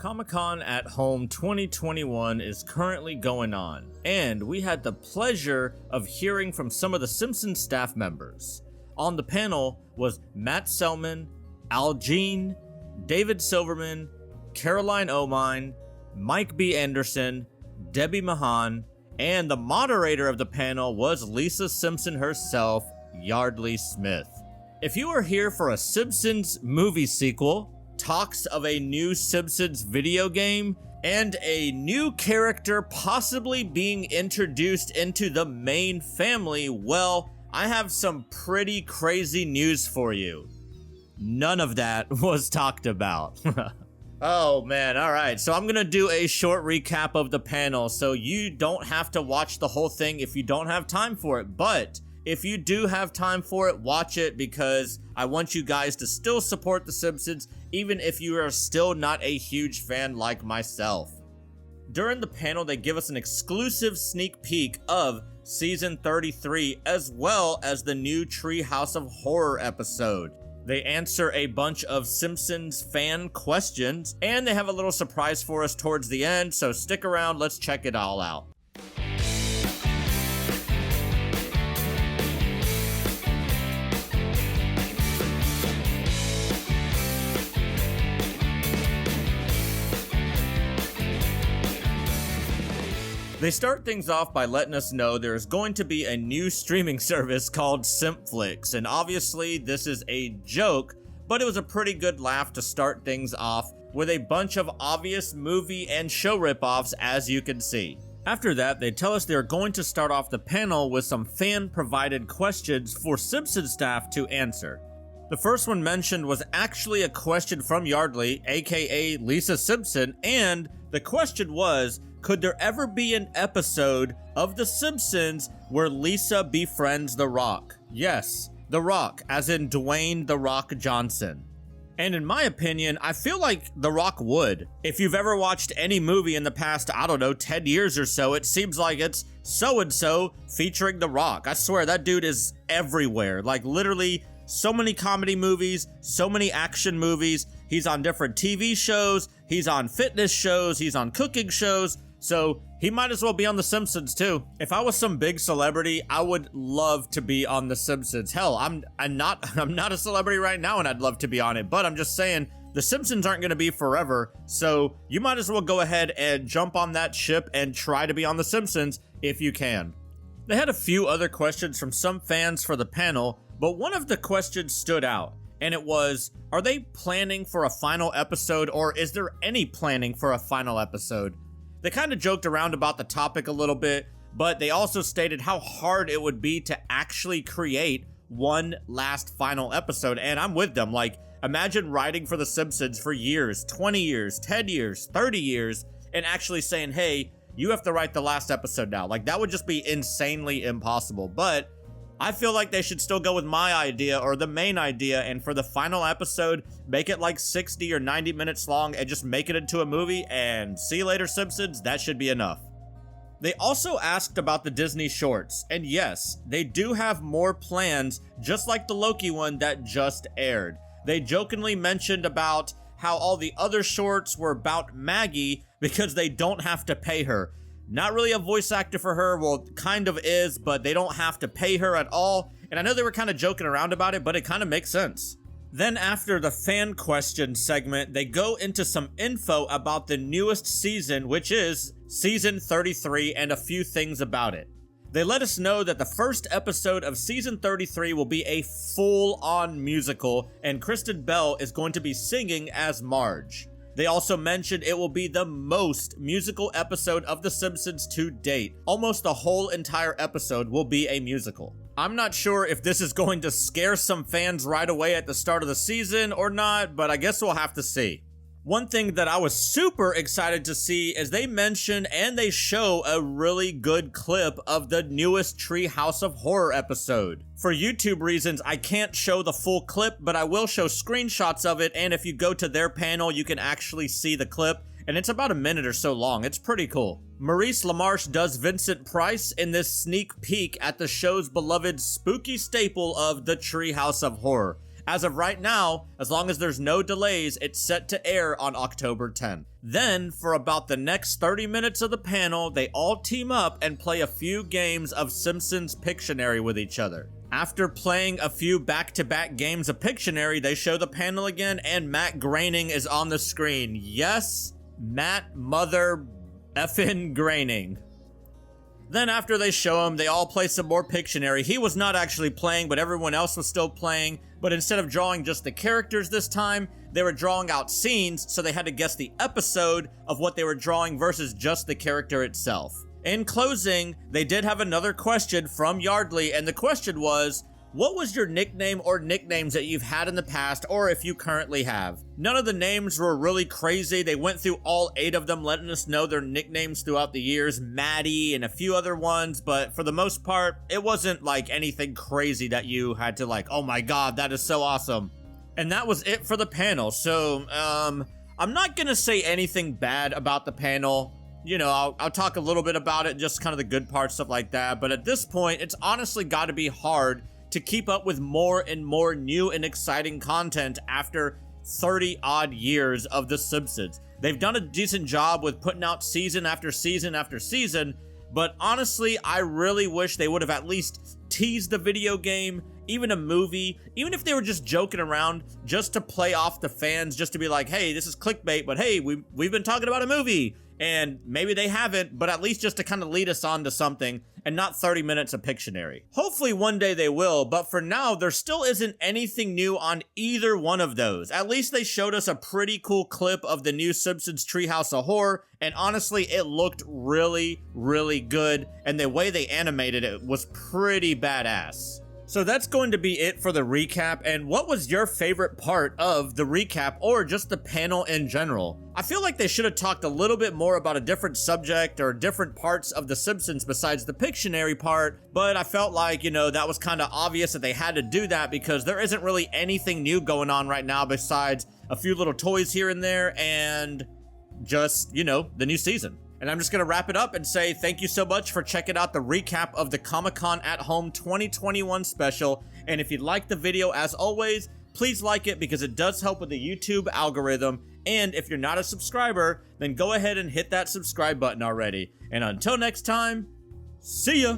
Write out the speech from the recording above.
Comic-Con at Home 2021 is currently going on, and we had the pleasure of hearing from some of the Simpsons staff members. On the panel was Matt Selman, Al Jean, David Silverman, Caroline Omine, Mike B. Anderson, Debbie Mahan, and the moderator of the panel was Lisa Simpson herself, Yardley Smith. If you are here for a Simpsons movie sequel, talks of a new Simpsons video game, and a new character possibly being introduced into the main family, well, I have some pretty crazy news for you. None of that was talked about. Oh man, alright, so I'm gonna do a short recap of the panel so you don't have to watch the whole thing if you don't have time for it, but if you do have time for it, watch it because I want you guys to still support The Simpsons even if you are still not a huge fan like myself. During the panel, they give us an exclusive sneak peek of Season 33 as well as the new Treehouse of Horror episode. They answer a bunch of Simpsons fan questions and they have a little surprise for us towards the end, so stick around, let's check it all out. They start things off by letting us know there's going to be a new streaming service called Simpflix, and obviously this is a joke, but it was a pretty good laugh to start things off with a bunch of obvious movie and show ripoffs, as you can see. After that, they tell us they're going to start off the panel with some fan-provided questions for Simpsons staff to answer. The first one mentioned was actually a question from Yardley, aka Lisa Simpson, and the question was, could there ever be an episode of The Simpsons where Lisa befriends The Rock? Yes, The Rock, as in Dwayne The Rock Johnson. And in my opinion, I feel like The Rock would. If you've ever watched any movie in the past, 10 years or so, it seems like it's so-and-so featuring The Rock. I swear, that dude is everywhere. Like, literally, so many comedy movies, so many action movies. He's on different TV shows, he's on fitness shows, he's on cooking shows. So he might as well be on The Simpsons too. If I was some big celebrity, I would love to be on The Simpsons. Hell, I'm not a celebrity right now and I'd love to be on it, but I'm just saying The Simpsons aren't gonna be forever, so you might as well go ahead and jump on that ship and try to be on The Simpsons if you can. They had a few other questions from some fans for the panel, but one of the questions stood out, and it was, are they planning for a final episode, or is there any planning for a final episode? They kind of joked around about the topic a little bit, but they also stated how hard it would be to actually create one last final episode, and I'm with them. Like, imagine writing for The Simpsons for years, 20 years, 10 years, 30 years, and actually saying, hey, you have to write the last episode now. Like, that would just be insanely impossible, but I feel like they should still go with my idea or the main idea, and for the final episode, make it like 60 or 90 minutes long and just make it into a movie, and see you later, Simpsons, that should be enough. They also asked about the Disney shorts, and yes, they do have more plans, just like the Loki one that just aired. They jokingly mentioned about how all the other shorts were about Maggie because they don't have to pay her. Not really a voice actor for her, well, kind of is, but they don't have to pay her at all. And I know they were kind of joking around about it, but it kind of makes sense. Then after the fan question segment, they go into some info about the newest season, which is Season 33, and a few things about it. They let us know that the first episode of Season 33 will be a full-on musical, and Kristen Bell is going to be singing as Marge. They also mentioned it will be the most musical episode of The Simpsons to date. Almost the whole entire episode will be a musical. I'm not sure if this is going to scare some fans right away at the start of the season or not, but I guess we'll have to see. One thing that I was super excited to see is they mention and they show a really good clip of the newest Treehouse of Horror episode. For YouTube reasons, I can't show the full clip, but I will show screenshots of it, and if you go to their panel, you can actually see the clip, and it's about a minute or so long. It's pretty cool. Maurice LaMarche does Vincent Price in this sneak peek at the show's beloved spooky staple of the Treehouse of Horror. As of right now, as long as there's no delays, it's set to air on October 10th. Then, for about the next 30 minutes of the panel, they all team up and play a few games of Simpsons Pictionary with each other. After playing a few back-to-back games of Pictionary, they show the panel again, and Matt Groening is on the screen. Yes, Matt Mother effing Groening. Then after they show him, they all play some more Pictionary. He was not actually playing, but everyone else was still playing. But instead of drawing just the characters this time, they were drawing out scenes, so they had to guess the episode of what they were drawing versus just the character itself. In closing, they did have another question from Yardley, and the question was, what was your nickname or nicknames that you've had in the past, or if you currently have? None of the names were really crazy. They went through all 8 of them, letting us know their nicknames throughout the years, Maddie and a few other ones, but for the most part, it wasn't like anything crazy that you had to like, oh my god, that is so awesome. And that was it for the panel. So, I'm not gonna say anything bad about the panel. You know, I'll talk a little bit about it, just kind of the good parts, stuff like that. But at this point, it's honestly got to be hard to keep up with more and more new and exciting content after 30 odd years of The Simpsons. They've done a decent job with putting out season after season after season, but honestly, I really wish they would have at least teased the video game, even a movie, even if they were just joking around, just to play off the fans, just to be like, hey, this is clickbait, but hey, we've been talking about a movie. And maybe they haven't, but at least just to kind of lead us on to something and not 30 minutes of Pictionary. Hopefully one day they will, but for now, there still isn't anything new on either one of those. At least they showed us a pretty cool clip of the new Simpsons Treehouse of Horror, and honestly, it looked really, really good, and the way they animated it was pretty badass. So that's going to be it for the recap, and what was your favorite part of the recap or just the panel in general? I feel like they should have talked a little bit more about a different subject or different parts of The Simpsons besides the Pictionary part, but I felt like, you know, that was kind of obvious that they had to do that because there isn't really anything new going on right now besides a few little toys here and there and just, you know, the new season. And I'm just going to wrap it up and say thank you so much for checking out the recap of the Comic-Con at Home 2021 special. And if you liked the video, as always, please like it because it does help with the YouTube algorithm. And if you're not a subscriber, then go ahead and hit that subscribe button already. And until next time, see ya!